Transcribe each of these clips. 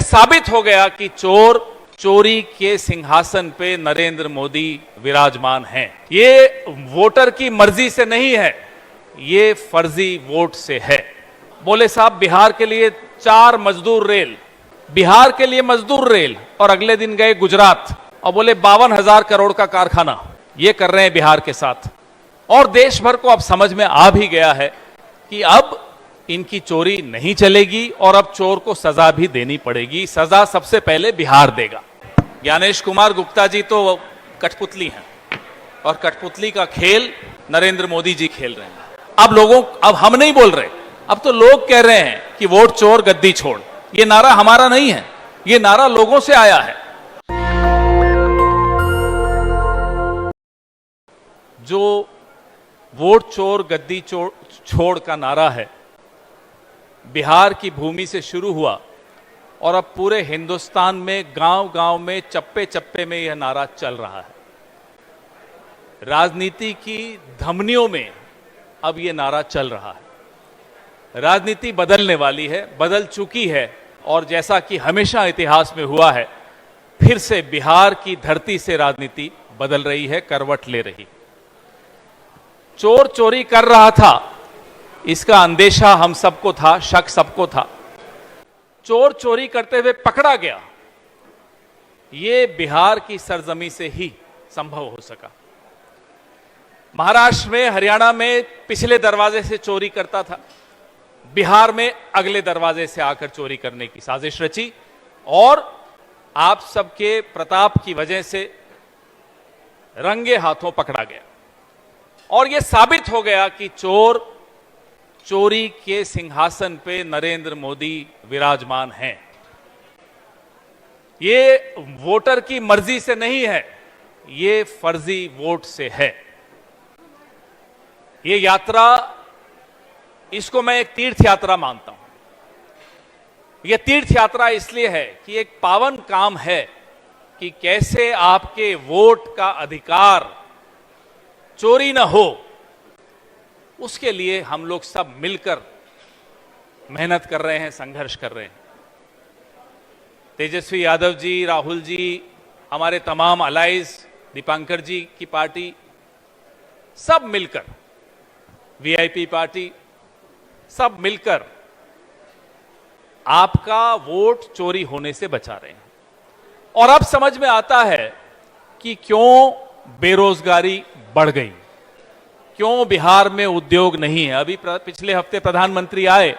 साबित हो गया कि चोर चोरी के सिंहासन पे नरेंद्र मोदी विराजमान हैं। ये वोटर की मर्जी से नहीं है, ये फर्जी वोट से है। बोले साहब बिहार के लिए 4 मजदूर रेल, बिहार के लिए मजदूर रेल, और अगले दिन गए गुजरात और बोले 52,000 करोड़ का कारखाना। ये कर रहे हैं बिहार के साथ। और देश भर को अब समझ में आ भी गया है कि अब इनकी चोरी नहीं चलेगी और अब चोर को सजा भी देनी पड़ेगी। सजा सबसे पहले बिहार देगा। ज्ञानेश कुमार गुप्ता जी तो कठपुतली हैं और कठपुतली का खेल नरेंद्र मोदी जी खेल रहे हैं। अब हम नहीं बोल रहे, अब तो लोग कह रहे हैं कि वोट चोर गद्दी छोड़। ये नारा हमारा नहीं है, ये नारा लोगों से आया है। जो वोट चोर गद्दी छोड़ का नारा है, बिहार की भूमि से शुरू हुआ और अब पूरे हिंदुस्तान में गांव-गांव में चप्पे चप्पे में यह नारा चल रहा है। राजनीति की धमनियों में अब यह नारा चल रहा है। राजनीति बदलने वाली है, बदल चुकी है, और जैसा कि हमेशा इतिहास में हुआ है, फिर से बिहार की धरती से राजनीति बदल रही है, करवट ले रही। चोर चोरी कर रहा था, इसका अंदेशा हम सबको था, शक सबको था। चोर चोरी करते हुए पकड़ा गया, ये बिहार की सरजमी से ही संभव हो सका। महाराष्ट्र में, हरियाणा में पिछले दरवाजे से चोरी करता था, बिहार में अगले दरवाजे से आकर चोरी करने की साजिश रची, और आप सबके प्रताप की वजह से रंगे हाथों पकड़ा गया। और यह साबित हो गया कि चोर चोरी के सिंहासन पे नरेंद्र मोदी विराजमान हैं। ये वोटर की मर्जी से नहीं है, ये फर्जी वोट से है। ये यात्रा, इसको मैं एक तीर्थ यात्रा मानता हूं। यह तीर्थ यात्रा इसलिए है कि एक पावन काम है कि कैसे आपके वोट का अधिकार चोरी ना हो। उसके लिए हम लोग सब मिलकर मेहनत कर रहे हैं, संघर्ष कर रहे हैं। तेजस्वी यादव जी, राहुल जी, हमारे तमाम अलाइज, दीपांकर जी की पार्टी, सब मिलकर, वीआईपी पार्टी, सब मिलकर आपका वोट चोरी होने से बचा रहे हैं। और अब समझ में आता है कि क्यों बेरोजगारी बढ़ गई, क्यों बिहार में उद्योग नहीं है। अभी पिछले हफ्ते प्रधानमंत्री आए,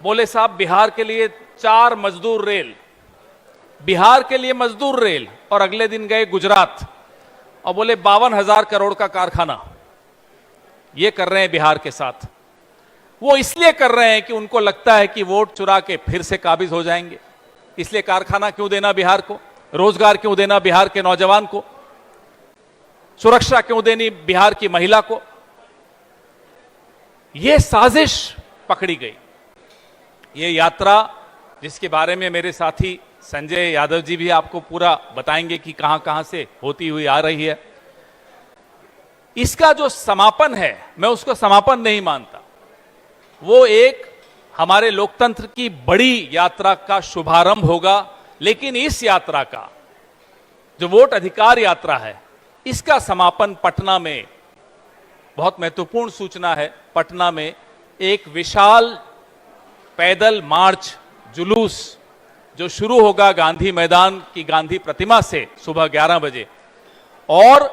बोले साहब बिहार के लिए 4 मजदूर रेल, बिहार के लिए मजदूर रेल, और अगले दिन गए गुजरात और बोले 52,000 करोड़ का कारखाना। ये कर रहे हैं बिहार के साथ। वो इसलिए कर रहे हैं कि उनको लगता है कि वोट चुरा के फिर से काबिज हो जाएंगे। इसलिए कारखाना क्यों देना बिहार को, रोजगार क्यों देना बिहार के नौजवान को, सुरक्षा क्यों देनी बिहार की महिला को। यह साजिश पकड़ी गई। ये यात्रा, जिसके बारे में मेरे साथी संजय यादव जी भी आपको पूरा बताएंगे कि कहां कहां से होती हुई आ रही है, इसका जो समापन है, मैं उसको समापन नहीं मानता। वो एक हमारे लोकतंत्र की बड़ी यात्रा का शुभारंभ होगा। लेकिन इस यात्रा का जो वोट अधिकार यात्रा है, इसका समापन पटना में, बहुत महत्वपूर्ण सूचना है, पटना में एक विशाल पैदल मार्च, जुलूस जो शुरू होगा गांधी मैदान की गांधी प्रतिमा से सुबह 11 बजे और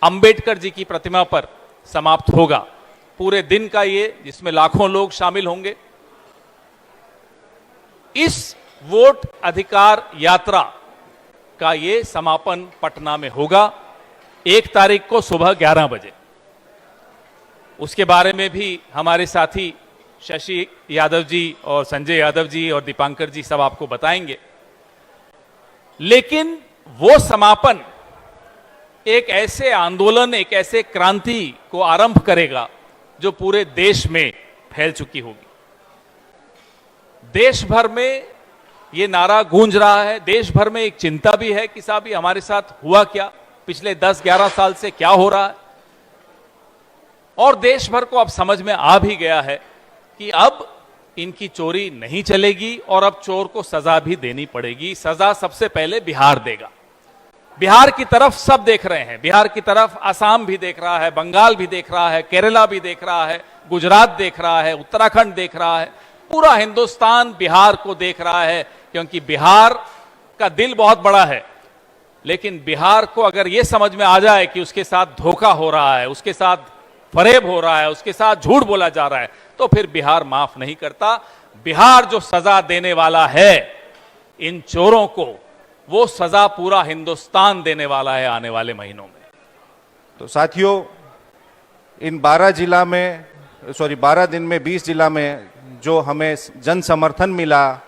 अंबेडकर जी की प्रतिमा पर समाप्त होगा। पूरे दिन का ये, जिसमें लाखों लोग शामिल होंगे। इस वोट अधिकार यात्रा का ये समापन पटना में होगा 1 तारीख को सुबह 11 बजे। उसके बारे में भी हमारे साथी शशि यादव जी और संजय यादव जी और दीपांकर जी सब आपको बताएंगे। लेकिन वो समापन एक ऐसे आंदोलन, एक ऐसे क्रांति को आरंभ करेगा जो पूरे देश में फैल चुकी होगी। देश भर में ये नारा गूंज रहा है। देश भर में एक चिंता भी है कि साहब ये हमारे साथ हुआ क्या, पिछले 10-11 साल से क्या हो रहा है। और देश भर को अब समझ में आ भी गया है कि अब इनकी चोरी नहीं चलेगी और अब चोर को सजा भी देनी पड़ेगी। सजा सबसे पहले बिहार देगा। बिहार की तरफ सब देख रहे हैं, बिहार की तरफ असम भी देख रहा है, बंगाल भी देख रहा है, केरला भी देख रहा है, गुजरात देख रहा है, उत्तराखंड देख रहा है, पूरा हिंदुस्तान बिहार को देख रहा है, क्योंकि बिहार का दिल बहुत बड़ा है। लेकिन बिहार को अगर यह समझ में आ जाए कि उसके साथ धोखा हो रहा है, उसके साथ फरेब हो रहा है, उसके साथ झूठ बोला जा रहा है, तो फिर बिहार माफ नहीं करता। बिहार जो सजा देने वाला है इन चोरों को, वो सजा पूरा हिंदुस्तान देने वाला है आने वाले महीनों में। तो साथियों, इन 12 दिन में 20 जिला में जो हमें जन समर्थन मिला,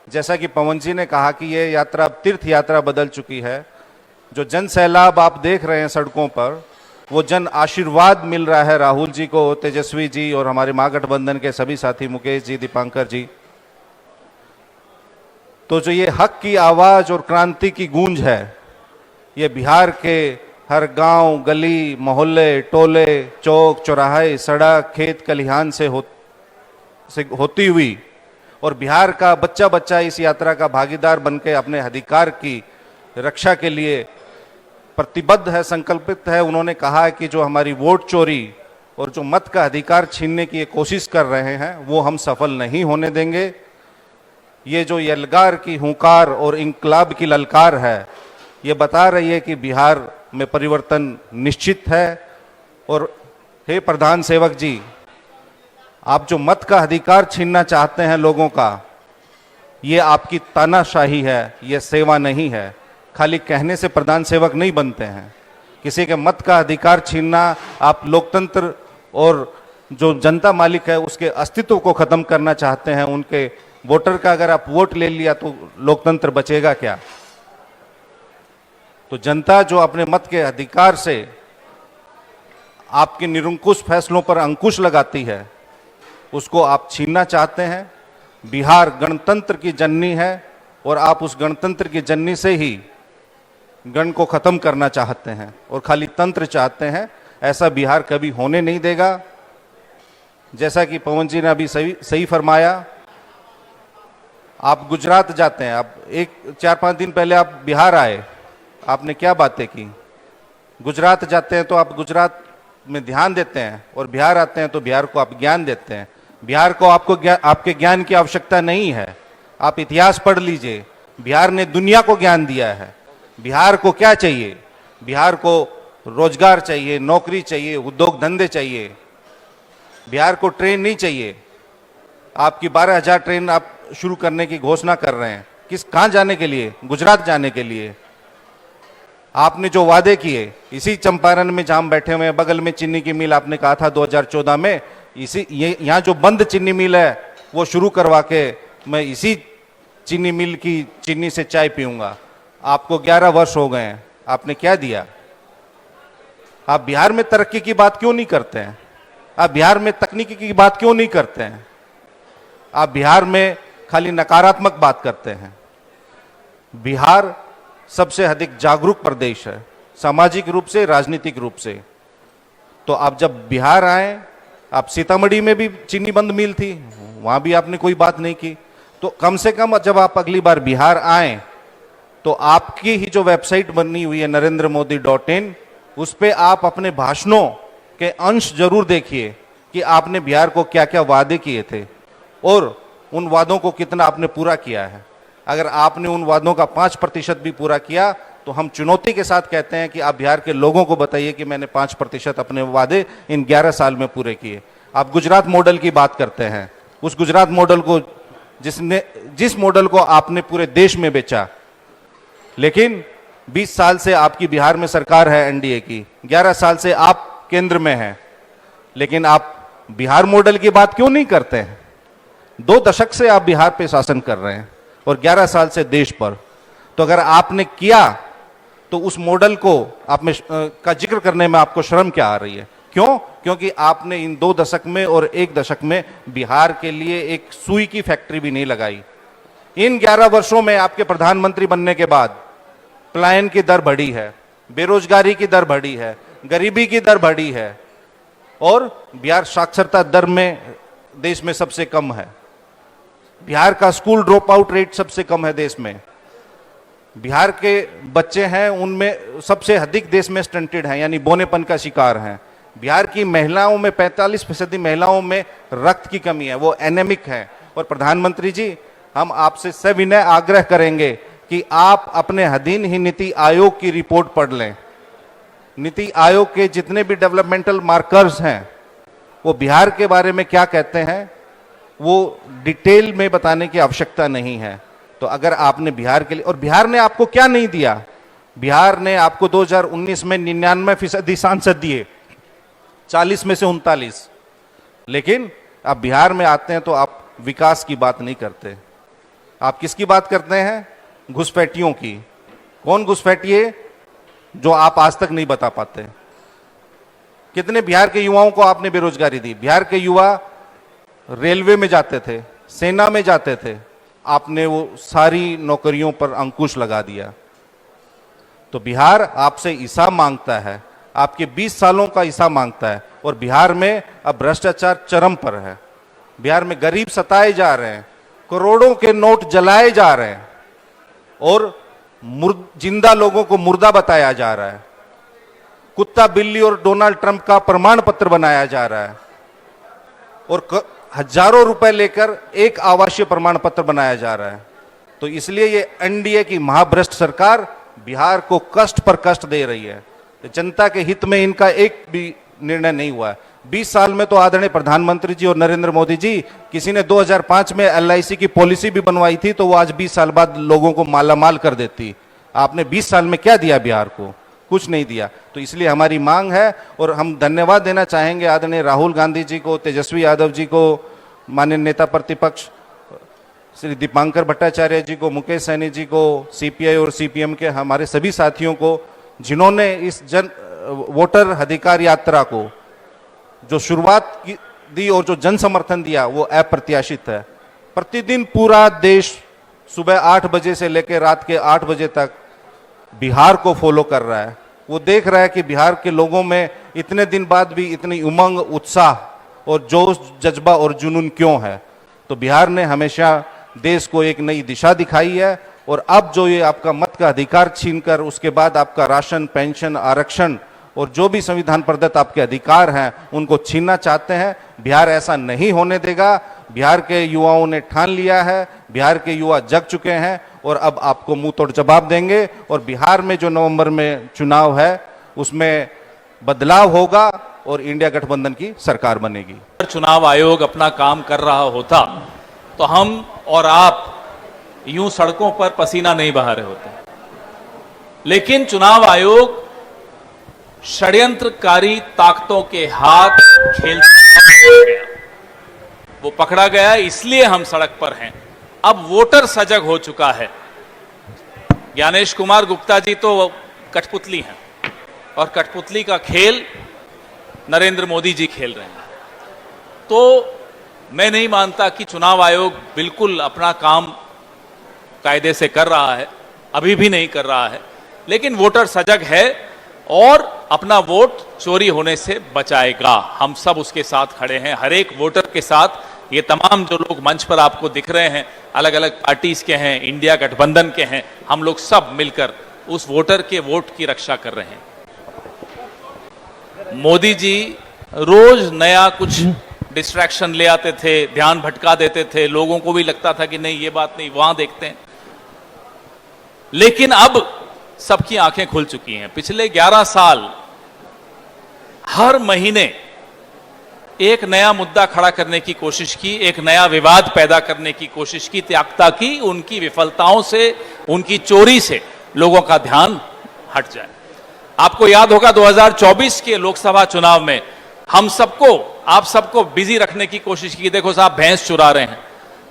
जैसा कि पवन जी ने कहा कि ये यात्रा अब तीर्थ यात्रा बदल चुकी है। जो जन सैलाब आप देख रहे हैं सड़कों पर, वो जन आशीर्वाद मिल रहा है राहुल जी को, तेजस्वी जी और हमारे महागठबंधन के सभी साथी मुकेश जी, दीपांकर जी। तो जो ये हक की आवाज और क्रांति की गूंज है, ये बिहार के हर गांव, गली, मोहल्ले, टोले, चौक, चौराहे, सड़क, खेत खलिहान से होती हुई, और बिहार का बच्चा बच्चा इस यात्रा का भागीदार बनकर अपने अधिकार की रक्षा के लिए प्रतिबद्ध है, संकल्पित है। उन्होंने कहा है कि जो हमारी वोट चोरी और जो मत का अधिकार छीनने की कोशिश कर रहे हैं, वो हम सफल नहीं होने देंगे। ये जो यलगार की हुंकार और इंकलाब की ललकार है, ये बता रही है कि बिहार में परिवर्तन निश्चित है। और हे प्रधान सेवक जी, आप जो मत का अधिकार छीनना चाहते हैं लोगों का, ये आपकी तानाशाही है, ये सेवा नहीं है। खाली कहने से प्रधान सेवक नहीं बनते हैं। किसी के मत का अधिकार छीनना, आप लोकतंत्र और जो जनता मालिक है उसके अस्तित्व को खत्म करना चाहते हैं। उनके वोटर का अगर आप वोट ले लिया तो लोकतंत्र बचेगा क्या? तो जनता जो अपने मत के अधिकार से आपके निरंकुश फैसलों पर अंकुश लगाती है, उसको आप छीनना चाहते हैं। बिहार गणतंत्र की जननी है और आप उस गणतंत्र की जननी से ही गण को खत्म करना चाहते हैं और खाली तंत्र चाहते हैं। ऐसा बिहार कभी होने नहीं देगा। जैसा कि पवन जी ने अभी सही फरमाया, आप गुजरात जाते हैं, आप 4-5 दिन पहले आप बिहार आए, आपने क्या बातें की? गुजरात जाते हैं तो आप गुजरात में ध्यान देते हैं, और बिहार आते हैं तो बिहार को आप ज्ञान देते हैं। बिहार को आपके ज्ञान की आवश्यकता नहीं है। आप इतिहास पढ़ लीजिए, बिहार ने दुनिया को ज्ञान दिया है। बिहार को क्या चाहिए? बिहार को रोजगार चाहिए, नौकरी चाहिए, उद्योग धंधे चाहिए। बिहार को ट्रेन नहीं चाहिए। आपकी 12,000 ट्रेन आप शुरू करने की घोषणा कर रहे हैं, कहां जाने के लिए? गुजरात जाने के लिए। आपने जो वादे किए, इसी चंपारण में जहां हम बैठे हुए हैं, बगल में चीनी की मिल, आपने कहा था 2014 में, यहाँ जो बंद चीनी मिल है वो शुरू करवा के मैं इसी चीनी मिल की चीनी से चाय पीऊंगा। आपको 11 वर्ष हो गए हैं, आपने क्या दिया? आप बिहार में तरक्की की बात क्यों नहीं करते हैं? आप बिहार में तकनीकी की बात क्यों नहीं करते हैं? आप बिहार में खाली नकारात्मक बात करते हैं। बिहार सबसे अधिक जागरूक प्रदेश है, सामाजिक रूप से, राजनीतिक रूप से। तो आप जब बिहार आए, आप सीतामढ़ी में भी चीनी बंद मिल थी, वहां भी आपने कोई बात नहीं की। तो कम से कम जब आप अगली बार बिहार आए तो आपकी ही जो वेबसाइट बनी हुई है NarendraModi.in, उस पे आप अपने भाषणों के अंश जरूर देखिए कि आपने बिहार को क्या क्या वादे किए थे और उन वादों को कितना आपने पूरा किया है। अगर आपने उन वादों का 5% भी पूरा किया तो हम चुनौती के साथ कहते हैं कि आप बिहार के लोगों को बताइए कि मैंने 5% अपने वादे इन 11 साल में पूरे किए। आप गुजरात मॉडल की बात करते हैं, उस गुजरात मॉडल को जिस मॉडल को आपने पूरे देश में बेचा, लेकिन 20 साल से आपकी बिहार में सरकार है एनडीए की, 11 साल से आप केंद्र में हैं, लेकिन आप बिहार मॉडल की बात क्यों नहीं करते हैं? 2 दशक से आप बिहार पे शासन कर रहे हैं और 11 साल से देश पर। तो अगर आपने किया तो उस मॉडल को आप में का जिक्र करने में आपको शर्म क्या आ रही है? क्यों? क्योंकि आपने इन 2 दशक में और 1 दशक में बिहार के लिए एक सुई की फैक्ट्री भी नहीं लगाई। इन 11 वर्षों में आपके प्रधानमंत्री बनने के बाद पलायन की दर बढ़ी है, बेरोजगारी की दर बढ़ी है, गरीबी की दर बढ़ी है और बिहार साक्षरता दर में देश में सबसे कम है। बिहार का स्कूल ड्रॉप आउट रेट सबसे कम है देश में। बिहार के बच्चे हैं उनमें सबसे अधिक देश में स्टंटेड हैं, यानी बोनेपन का शिकार हैं। बिहार की महिलाओं में 45% महिलाओं में रक्त की कमी है, वो एनेमिक है। और प्रधानमंत्री जी, हम आपसे सविनय आग्रह करेंगे कि आप अपने अधीन ही नीति आयोग की रिपोर्ट पढ़ लें। नीति आयोग के जितने भी डेवलपमेंटल मार्कर्स हैं वो बिहार के बारे में क्या कहते हैं वो डिटेल में बताने की आवश्यकता नहीं है। तो अगर आपने बिहार के लिए, और बिहार ने आपको क्या नहीं दिया, बिहार ने आपको 2019 में 99% सांसद दिए, 40 में से 39। लेकिन आप बिहार में आते हैं तो आप विकास की बात नहीं करते, आप किसकी बात करते हैं? घुसपैठियों की। कौन घुसपैठिए जो आप आज तक नहीं बता पाते? कितने बिहार के युवाओं को आपने बेरोजगारी दी? बिहार के युवा रेलवे में जाते थे, सेना में जाते थे, आपने वो सारी नौकरियों पर अंकुश लगा दिया। तो बिहार आपसे हिसाब मांगता है, आपके 20 सालों का हिसाब मांगता है। और बिहार में अब भ्रष्टाचार चरम पर है। बिहार में गरीब सताए जा रहे हैं, करोड़ों के नोट जलाए जा रहे हैं और जिंदा लोगों को मुर्दा बताया जा रहा है। कुत्ता बिल्ली और डोनाल्ड ट्रंप का प्रमाण पत्र बनाया जा रहा है और हजारों रुपए लेकर एक आवासीय प्रमाण पत्र बनाया जा रहा है। तो इसलिए ये एनडीए की महाभ्रष्ट सरकार बिहार को कष्ट पर कष्ट दे रही है। तो जनता के हित में इनका एक भी निर्णय नहीं हुआ है। 20 साल में तो आदरणीय प्रधानमंत्री जी और नरेंद्र मोदी जी, किसी ने 2005 में एलआईसी की पॉलिसी भी बनवाई थी तो वो आज 20 साल बाद लोगों को मालामाल कर देती। आपने 20 साल में क्या दिया बिहार को? कुछ नहीं दिया। तो इसलिए हमारी मांग है और हम धन्यवाद देना चाहेंगे आदरणीय राहुल गांधी जी को, तेजस्वी यादव जी को, माननीय नेता प्रतिपक्ष श्री दीपांकर भट्टाचार्य जी को, मुकेश सैनी जी को, सीपीआई और सीपीएम के हमारे सभी साथियों को, जिन्होंने इस वोटर अधिकार यात्रा को जो शुरुआत दी और जो जन समर्थन दिया वो अप्रत्याशित है। प्रतिदिन पूरा देश सुबह 8 बजे से लेकर रात के 8 बजे तक बिहार को फॉलो कर रहा है। वो देख रहा है कि बिहार के लोगों में इतने दिन बाद भी इतनी उमंग, उत्साह और जोश, जज्बा और जुनून क्यों है। तो बिहार ने हमेशा देश को एक नई दिशा दिखाई है और अब जो ये आपका मत का अधिकार छीनकर उसके बाद आपका राशन, पेंशन, आरक्षण और जो भी संविधान प्रदत्त आपके अधिकार हैं उनको छीनना चाहते हैं, बिहार ऐसा नहीं होने देगा। बिहार के युवाओं ने ठान लिया है, बिहार के युवा जग चुके हैं और अब आपको मुंह तोड़ जवाब देंगे। और बिहार में जो नवंबर में चुनाव है उसमें बदलाव होगा और इंडिया गठबंधन की सरकार बनेगी। चुनाव आयोग अपना काम कर रहा होता तो हम और आप यूं सड़कों पर पसीना नहीं बहा रहे होते। लेकिन चुनाव आयोग षड्यंत्रकारी ताकतों के हाथ खेलता गया, वो पकड़ा गया, इसलिए हम सड़क पर हैं। अब वोटर सजग हो चुका है। ज्ञानेश कुमार गुप्ता जी तो कठपुतली हैं और कठपुतली का खेल नरेंद्र मोदी जी खेल रहे हैं। तो मैं नहीं मानता कि चुनाव आयोग बिल्कुल अपना काम कायदे से कर रहा है, अभी भी नहीं कर रहा है। लेकिन वोटर सजग है और अपना वोट चोरी होने से बचाएगा। हम सब उसके साथ खड़े हैं, हर एक वोटर के साथ। ये तमाम जो लोग मंच पर आपको दिख रहे हैं, अलग अलग पार्टीज के हैं, इंडिया गठबंधन के हैं, हम लोग सब मिलकर उस वोटर के वोट की रक्षा कर रहे हैं। मोदी जी रोज नया कुछ डिस्ट्रैक्शन ले आते थे, ध्यान भटका देते थे, लोगों को भी लगता था कि नहीं ये बात नहीं, वहां देखते हैं। लेकिन अब सबकी आंखें खुल चुकी हैं। पिछले 11 साल हर महीने एक नया मुद्दा खड़ा करने की कोशिश की, एक नया विवाद पैदा करने की कोशिश की, त्यागता की उनकी विफलताओं से, उनकी चोरी से लोगों का ध्यान हट जाए। आपको याद होगा 2024 के लोकसभा चुनाव में हम सबको, आप सबको बिजी रखने की कोशिश की। देखो साहब, भैंस चुरा रहे हैं।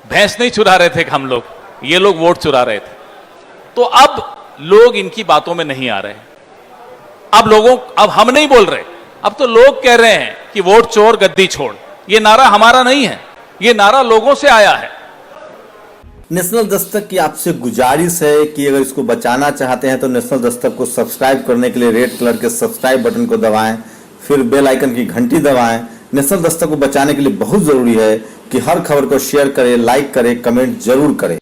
भैंस नहीं चुरा रहे थे हम लोग, ये लोग वोट चुरा रहे थे। तो अब लोग इनकी बातों में नहीं आ रहे। अब हम नहीं बोल रहे, अब तो लोग कह रहे हैं कि वोट चोर गद्दी छोड़। ये नारा हमारा नहीं है, ये नारा लोगों से आया है। नेशनल दस्तक की आपसे गुजारिश है कि अगर इसको बचाना चाहते हैं तो नेशनल दस्तक को सब्सक्राइब करने के लिए रेड कलर के सब्सक्राइब बटन को दबाएं, फिर बेल आइकन की घंटी दबाएं। नेशनल दस्तक को बचाने के लिए बहुत जरूरी है कि हर खबर को शेयर करें, लाइक करें, कमेंट जरूर करें।